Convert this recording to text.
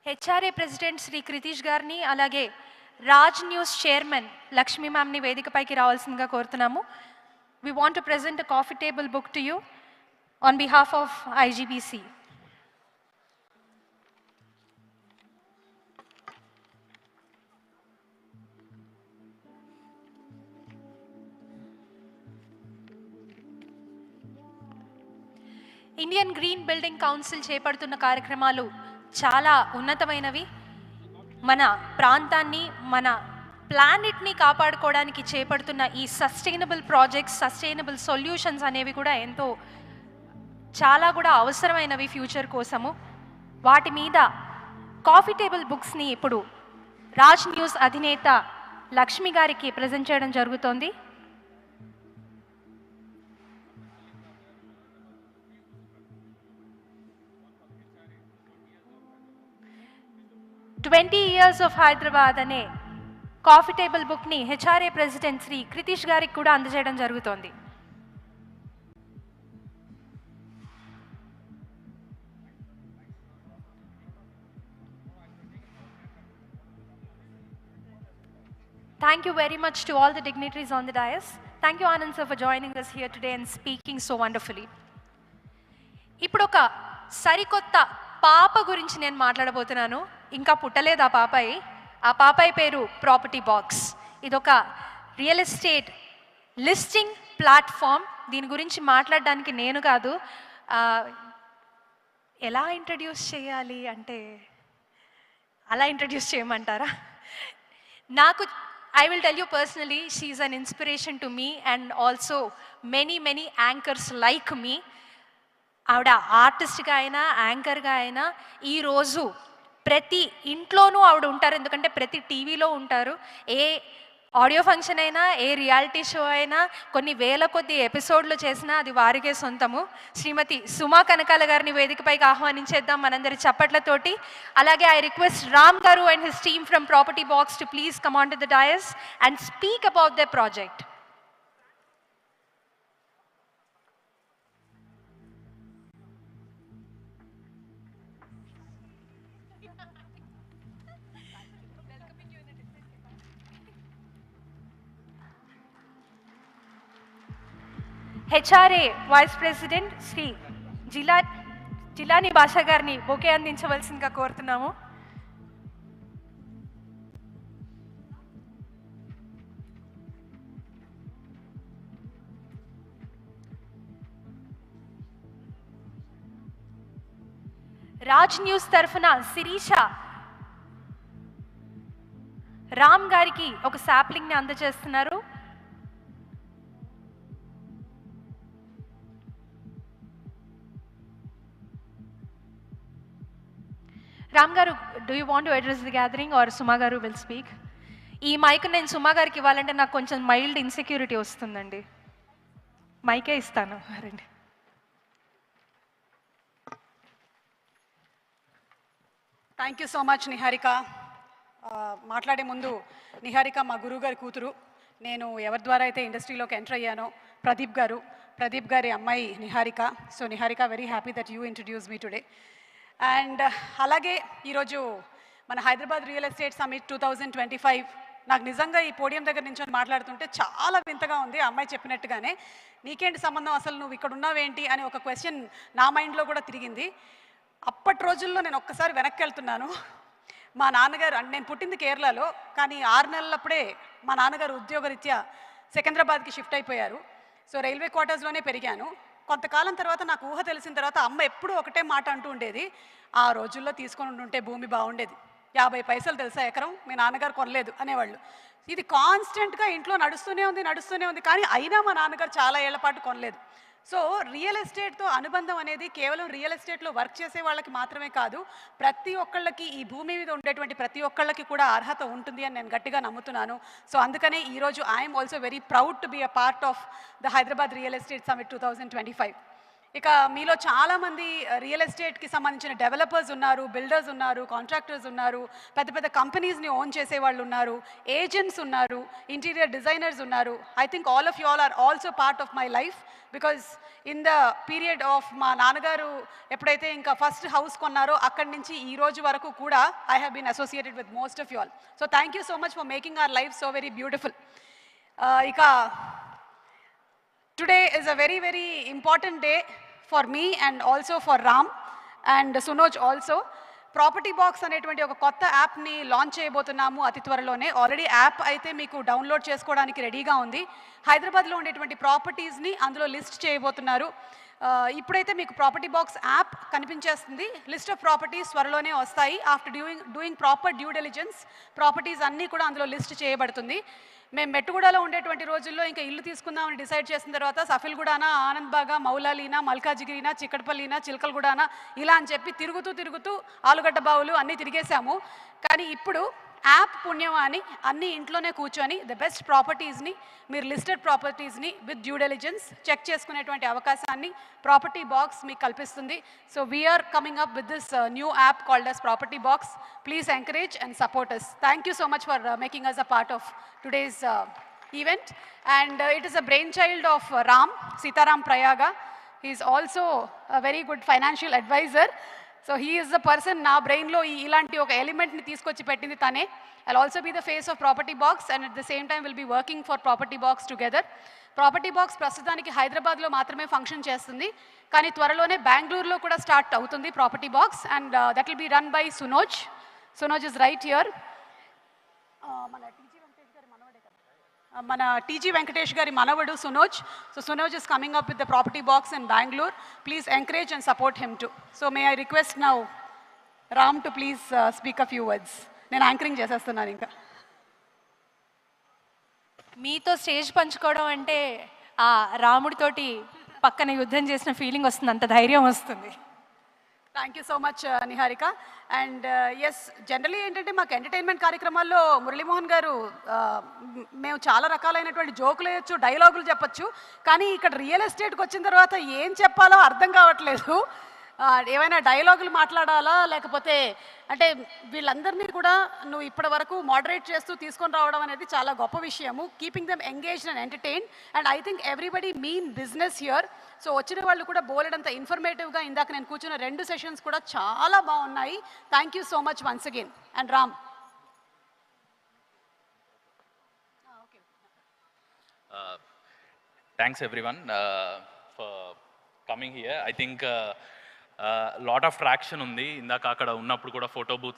HRA president Shri క్రితీష్ గారిని అలాగే Raj news chairman Lakshmi మ్యామ్ని వేదికపైకి రావాల్సిందిగా కోరుతున్నాము. We want to present a coffee table book to you on behalf of IGBC. Indian green building council చేపడుతున్న కార్యక్రమాలు చాలా ఉన్నతమైనవి. మన ప్రాంతాన్ని, మన ప్లానెట్ని కాపాడుకోవడానికి చేపడుతున్న ఈ సస్టైనబుల్ ప్రాజెక్ట్స్, సస్టైనబుల్ సొల్యూషన్స్ అనేవి కూడా ఎంతో చాలా కూడా అవసరమైనవి ఫ్యూచర్ కోసము. వాటి మీద కాఫీ టేబుల్ బుక్స్ని ఇప్పుడు రాజ్ న్యూస్ అధినేత లక్ష్మి గారికి ప్రజెంట్ చేయడం జరుగుతోంది. "20 Years of Hyderabad" అనే కాఫీ టేబుల్ బుక్ని హెచ్ఆర్ఏ ప్రెసిడెంట్ శ్రీ క్రితీష్ గారికి కూడా అందజేయడం జరుగుతోంది. Thank you very much to all the dignitaries on the dais. Thank you, Anand sir, for joining us here today and speaking so wonderfully. ఇప్పుడు ఒక సరికొత్త పాప గురించి నేను మాట్లాడబోతున్నాను. ఇంకా పుట్టలేదు ఆ పాపాయి పేరు ప్రాపర్టీ బాక్స్. ఇదొక రియల్ ఎస్టేట్ లిస్టింగ్ ప్లాట్ఫామ్. దీని గురించి మాట్లాడడానికి నేను కాదు, ఎలా ఇంట్రడ్యూస్ చేయాలి అంటే అలా ఇంట్రడ్యూస్ చేయమంటారా? నాకు I will tell you personally, she is an inspiration to me and also many anchors like me. ఆవిడ ఆర్టిస్ట్గా అయినా యాంకర్గా అయినా ఈరోజు ప్రతి ఇంట్లోనూ ఆవిడ ఉంటారు. ఎందుకంటే ప్రతి టీవీలో ఉంటారు. ఏ ఆడియో ఫంక్షన్ అయినా, ఏ రియాలిటీ షో అయినా, కొన్ని వేల కొద్ది ఎపిసోడ్లు చేసినా అది వారికే సొంతము. శ్రీమతి సుమా కనకాల గారిని వేదికపైకి ఆహ్వానించేద్దాం మనందరి చప్పట్లతోటి. అలాగే ఐ రిక్వెస్ట్ రామ్ గారు and his team from property box to please come on to the dais and speak about the project. HRA vice president Shri Jilani Basha గారిని బొకే అందించవలసిందిగా కోరుతున్నాము. రాజ్ న్యూస్ తరఫున శిరీష రామ్ గారికి ఒక శాప్లింగ్ని అందజేస్తున్నారు. Ram garu, do you want to address the gathering or Suma garu will speak? ఈ mic నేను సుమా గారికి ఇవ్వాలంటే నాకు కొంచెం మైల్డ్ ఇన్సెక్యూరిటీ వస్తుందండి. మైకే ఇస్తాను, రండి. Thank you so much Niharika. మాట్లాడే ముందు, నిహారిక మా గురువు గారి కూతురు. నేను ఎవరి ద్వారా అయితే ఇండస్ట్రీలోకి ఎంటర్ అయ్యానో ప్రదీప్ గారి అమ్మాయి Niharika. So Niharika, very happy that you introduce me today. And అలాగే ఈరోజు మన హైదరాబాద్ రియల్ ఎస్టేట్ సమిట్ 2025 నాకు నిజంగా ఈ పోడియం దగ్గర నుంచి మాట్లాడుతుంటే చాలా వింతగా ఉంది. ఆ అమ్మాయి చెప్పినట్టుగానే, నీకేంటి సంబంధం, అసలు నువ్వు ఇక్కడ ఉన్నావేంటి అని ఒక క్వశ్చన్ నా మైండ్లో కూడా తిరిగింది. అప్పటి రోజుల్లో నేను ఒక్కసారి వెనక్కి వెళ్తున్నాను. మా నాన్నగారు, అంటే నేను పుట్టింది కేరళలో, కానీ 6 నెలలప్పుడే మా నాన్నగారు ఉద్యోగరీత్యా సికింద్రాబాద్కి షిఫ్ట్ అయిపోయారు. సో రైల్వే క్వార్టర్స్లోనే పెరిగాను. కొంతకాలం తర్వాత నాకు ఊహ తెలిసిన తర్వాత అమ్మ ఎప్పుడూ ఒకటే మాట అంటూ ఉండేది, ఆ రోజుల్లో తీసుకొని ఉంటే భూమి బాగుండేది, 50 పైసలు తెలుసా ఎకరం, మీ నాన్నగారు కొనలేదు అనేవాళ్ళు. ఇది కాన్స్టెంట్గా ఇంట్లో నడుస్తూనే ఉంది. కానీ అయినా మా నాన్నగారు చాలా ఏళ్ల పాటు కొనలేదు. సో రియల్ ఎస్టేట్తో అనుబంధం అనేది కేవలం రియల్ ఎస్టేట్లో వర్క్ చేసే వాళ్ళకి మాత్రమే కాదు, ప్రతి ఒక్కళ్ళకి, ఈ భూమి మీద ఉండేటువంటి ప్రతి ఒక్కళ్ళకి కూడా అర్హత ఉంటుంది అని నేను గట్టిగా నమ్ముతున్నాను. సో అందుకనే ఈరోజు I'm also very proud to be a part of the Hyderabad real estate summit 2025. ఇక మీలో చాలామంది రియల్ ఎస్టేట్కి సంబంధించిన డెవలపర్స్ ఉన్నారు, బిల్డర్స్ ఉన్నారు, కాంట్రాక్టర్స్ ఉన్నారు, పెద్ద పెద్ద కంపెనీస్ని ఓన్ చేసే వాళ్ళు ఉన్నారు, ఏజెంట్స్ ఉన్నారు, ఇంటీరియర్ డిజైనర్స్ ఉన్నారు. I think all of you all are also part of my life because in the period of మా నాన్నగారు ఎప్పుడైతే ఇంకా ఫస్ట్ హౌస్ కొన్నారో అక్కడి నుంచి ఈ రోజు వరకు కూడా I have been associated with most of you all. So thank you so much for making our life so very beautiful. ఇక today is a very very important day for me and also for Ram and Sunoj also. Property box అనేటువంటి ఒక కొత్త యాప్ని launch చేయబోతున్నాము అతి త్వరలోనే. Already app అయితే మీకు డౌన్లోడ్ చేసుకోవడానికి రెడీగా ఉంది. హైదరాబాద్లో ఉండేటువంటి ప్రాపర్టీస్ని అందులో లిస్ట్ చేయబోతున్నారు. ఇప్పుడైతే మీకు ప్రాపర్టీ బాక్స్ యాప్ కనిపించేస్తుంది. లిస్ట్ ఆఫ్ ప్రాపర్టీస్ త్వరలోనే వస్తాయి. After doing proper due diligence properties అన్నీ కూడా అందులో లిస్ట్ చేయబడుతుంది. మేము మెట్టుగూడలో ఉండేటువంటి రోజుల్లో ఇంకా ఇల్లు తీసుకుందామని డిసైడ్ చేసిన తర్వాత సఫిల్గూడానా, ఆనంద్బాగా, మౌలాలీనా, మల్కాజిగిరినా, చిక్కడపల్లినా, చిలకలగూడానా ఇలా అని చెప్పి తిరుగుతూ ఆలుగడ్డ బావులు అన్నీ తిరిగేశాము. కానీ ఇప్పుడు యాప్ పుణ్యం అని అన్ని ఇంట్లోనే కూర్చొని ద బెస్ట్ ప్రాపర్టీస్ని, మీరు లిస్టెడ్ ప్రాపర్టీస్ని విత్ డ్యూ డెలిజెన్స్ చెక్ చేసుకునేటువంటి అవకాశాన్ని ప్రాపర్టీ బాక్స్ మీకు కల్పిస్తుంది. So we are coming up with this new app called as property box. Please encourage and support us. Thank you so much for making us a part of today's event. And it is a brainchild of Ram, Sitaram Prayaga. He is also a very good financial advisor. So he is the person నా బ్రెయిన్లో ఇలాంటి ఒక ఎలిమెంట్ని తీసుకొచ్చి పెట్టింది తనే. I'll also be the face of Property Box and at the same time will be working for Property Box together. Property Box ప్రస్తుతానికి హైదరాబాద్లో మాత్రమే ఫంక్షన్ చేస్తుంది, కానీ త్వరలోనే బెంగళూరులో కూడా స్టార్ట్ అవుతుంది property box. And that will be run by Sunoj. Sunoj is right here. మన టీజీ వెంకటేష్ గారి మనవడు Sunoj. So Sunoj is coming up with the property box in Bengaluru. Please encourage and support him too. So may I request now Ram to please speak a few words. నేను anchoring చేసేస్తున్నాను ఇంకా. మీతో stage పంచుకోవడం అంటే ఆ రాముడితోటి పక్కన యుద్ధం చేసిన ఫీలింగ్ వస్తుంది, అంత ధైర్యం వస్తుంది. Thank you so much Niharika. And yes, generally ఏంటంటే మాకు ఎంటర్టైన్మెంట్ కార్యక్రమాల్లో మురళీమోహన్ గారు మేము చాలా రకాలైనటువంటి జోకులు వేయచ్చు, డైలాగులు చెప్పచ్చు, కానీ ఇక్కడ రియల్ ఎస్టేట్కి వచ్చిన తర్వాత ఏం చెప్పాలో అర్థం కావట్లేదు. ఏమైనా డైలాగులు మాట్లాడాలా, లేకపోతే అంటే వీళ్ళందరినీ కూడా నువ్వు ఇప్పటి వరకు మోడరేట్ చేస్తూ తీసుకొని రావడం అనేది చాలా గొప్ప విషయము. Keeping them engaged and entertain. And I think everybody mean business here. So వచ్చిన వాళ్ళు కూడా బోలెడంత ఇన్ఫర్మేటివ్గా ఇందాక నేను కూర్చున్న 2 సెషన్స్ కూడా చాలా బాగున్నాయి. Thank you so much once again. And Ram. Thanks everyone for coming here. I think lot of traction ఉంది. ఇందాక అక్కడ ఉన్నప్పుడు కూడా ఫోటో బూత్